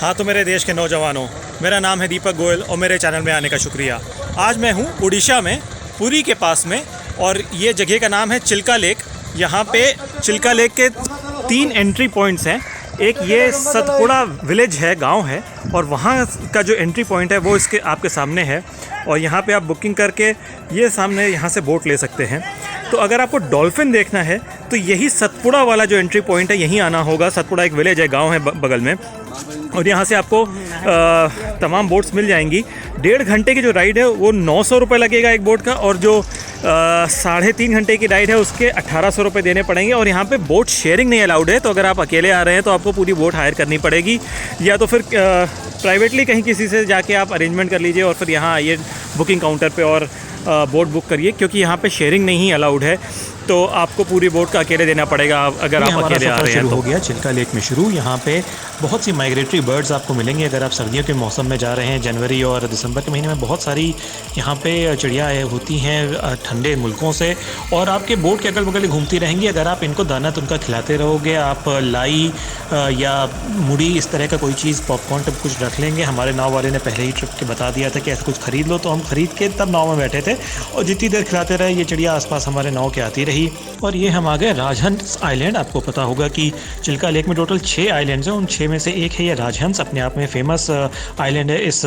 हाँ तो मेरे देश के नौजवानों, मेरा नाम है दीपक गोयल और मेरे चैनल में आने का शुक्रिया। आज मैं हूँ उड़ीसा में, पुरी के पास में, और ये जगह का नाम है चिल्का लेक। यहाँ पे चिल्का लेक के 3 एंट्री पॉइंट्स हैं। एक ये सतपुड़ा विलेज है, गांव है, और वहाँ का जो एंट्री पॉइंट है वो इसके आपके सामने है। और यहाँ पे आप बुकिंग करके ये सामने यहाँ से बोट ले सकते हैं। तो अगर आपको डॉल्फिन देखना है तो यही सतपुड़ा वाला जो एंट्री पॉइंट है यहीं आना होगा। सतपुड़ा एक विलेज है, गांव है बगल में, और यहाँ से आपको तमाम बोट्स मिल जाएंगी। 1.5 घंटे की जो राइड है वो 900 रुपये लगेगा एक बोट का, और जो 3.5 घंटे की राइड है उसके 1800 रुपये देने पड़ेंगे। और यहाँ पे बोट शेयरिंग नहीं अलाउड है, तो अगर आप अकेले आ रहे हैं तो आपको पूरी बोट हायर करनी पड़ेगी, या तो फिर प्राइवेटली कहीं किसी से जाके आप अरेंजमेंट कर लीजिए और फिर यहाँ आइए बुकिंग काउंटर पे और बोट बुक करिए, क्योंकि यहाँ पे शेयरिंग नहीं अलाउड है। तो आपको पूरी बोट का अकेले देना पड़ेगा अगर आप अकेले आ रहे हैं तो। हो गया चिल्का लेक में शुरू। यहाँ पे बहुत सी माइग्रेटरी बर्ड्स आपको मिलेंगे अगर आप सर्दियों के मौसम में जा रहे हैं। जनवरी और दिसंबर के महीने में बहुत सारी यहाँ पे चिड़िया होती हैं ठंडे मुल्कों से, और आपके बोट के अगल बगल घूमती रहेंगी। अगर आप इनको दाना उनका खिलाते रहोगे, आप लाई या मुड़ी इस तरह का कोई चीज़, पॉपकॉर्न तब कुछ रख लेंगे। हमारे नाव वाले ने पहले ही ट्रिप के बता दिया था कि ऐसा कुछ खरीद लो, तो हम खरीद के तब नाव में बैठे थे, और जितनी देर खिलाते रहे ये चिड़िया आसपास हमारे नाव के आती रही। और ये हम आ गए राजहंस आइलैंड। आपको पता होगा कि चिल्का लेक में टोटल 6 आइलैंड्स हैं, उन 6 में से एक है ये राजहंस। अपने आप में फेमस आइलैंड है इस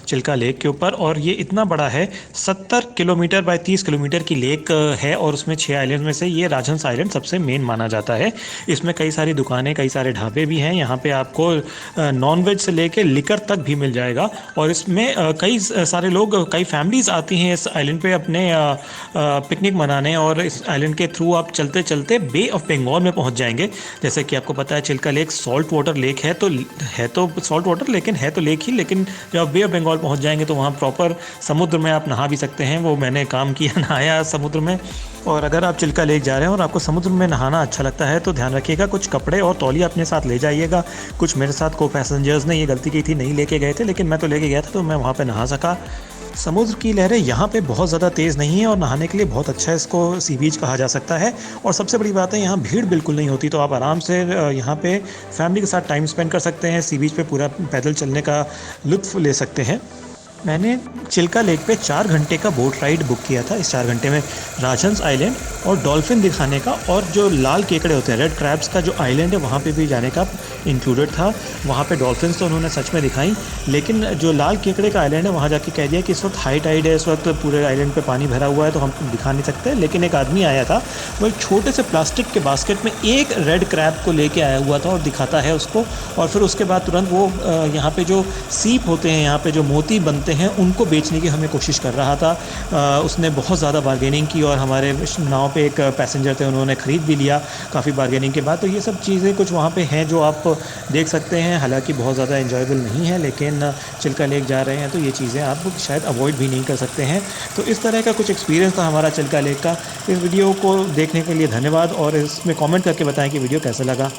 चिल्का लेक के ऊपर, और ये इतना बड़ा है, 70 किलोमीटर बाय 30 किलोमीटर की लेक है, और उसमें 6 आइलैंड में से ये राजहंस आइलैंड सबसे मेन माना जाता है। इसमें कई सारी दुकानें, कई सारे ढाबे भी हैं। यहाँ पे आपको नॉनवेज से लेके लिकर तक भी मिल जाएगा, और इसमें कई सारे लोग, कई फैमिलीज आती हैं इस आइलैंड पे अपने पिकनिक मनाने, और इस आइलैंड के थ्रू आप चलते चलते बे ऑफ बंगाल में पहुंच जाएंगे। जैसे कि आपको पता है Chilka lake salt water lake है, तो सॉल्ट वाटर, लेकिन है तो लेक ही, लेकिन जब आप बे ऑफ बंगाल पहुंच जाएंगे तो वहाँ प्रॉपर समुद्र में आप नहा भी सकते हैं। वो मैंने काम किया, नहाया समुद्र में। और अगर आप चिल्का लेक जा रहे हैं और आपको समुद्र में नहाना अच्छा लगता है तो ध्यान रखिएगा, कुछ कपड़े और तौलिया अपने साथ ले जाइएगा। कुछ मेरे साथ को पैसेंजर्स ने ये गलती की थी, नहीं लेके गए थे, लेकिन मैं तो लेके गया था, तो मैं वहाँ पे नहा सका। समुद्र की लहरें यहाँ पे बहुत ज़्यादा तेज़ नहीं है, और नहाने के लिए बहुत अच्छा है, इसको सी बीच कहा जा सकता है। और सबसे बड़ी बात है, यहाँ भीड़ बिल्कुल नहीं होती, तो आप आराम से यहाँ पे फैमिली के साथ टाइम स्पेंड कर सकते हैं। सी बीच पे पूरा पैदल चलने का लुत्फ़ ले सकते हैं। मैंने चिल्का लेक पे 4 घंटे का बोट राइड बुक किया था। इस 4 घंटे में राजहंस आइलैंड और डॉल्फिन दिखाने का, और जो लाल केकड़े होते हैं, रेड क्रैब्स का जो आइलैंड है वहाँ पे भी जाने का इंक्लूडेड था। वहाँ पे डॉल्फिन्स तो उन्होंने सच में दिखाई, लेकिन जो लाल केकड़े का आइलैंड है वहाँ जाके कह दिया कि इस वक्त हाई टाइड है, इस वक्त पूरे आइलैंड पे पानी भरा हुआ है, तो हम दिखा नहीं सकते। लेकिन एक आदमी आया था, वो एक छोटे से प्लास्टिक के बास्केट में एक रेड क्रैब को लेके आया हुआ था और दिखाता है उसको। और फिर उसके बाद तुरंत वो यहाँ पे जो सीप होते हैं, यहाँ पे जो मोती बनते हैं, उनको बेचने की हमें कोशिश कर रहा था। उसने बहुत ज़्यादा बार्गेनिंग की, और हमारे नाव पे एक पैसेंजर थे, उन्होंने ख़रीद भी लिया काफ़ी बार्गेनिंग के बाद। तो ये सब चीज़ें कुछ वहाँ पे हैं जो आप देख सकते हैं। हालांकि बहुत ज़्यादा एंजॉयबल नहीं है, लेकिन चिल्का लेक जा रहे हैं तो ये चीज़ें आप शायद अवॉइड भी नहीं कर सकते हैं। तो इस तरह का कुछ एक्सपीरियंस था हमारा चिल्का लेक का। इस वीडियो को देखने के लिए धन्यवाद, और इसमें कॉमेंट करके बताएँ कि वीडियो कैसा लगा।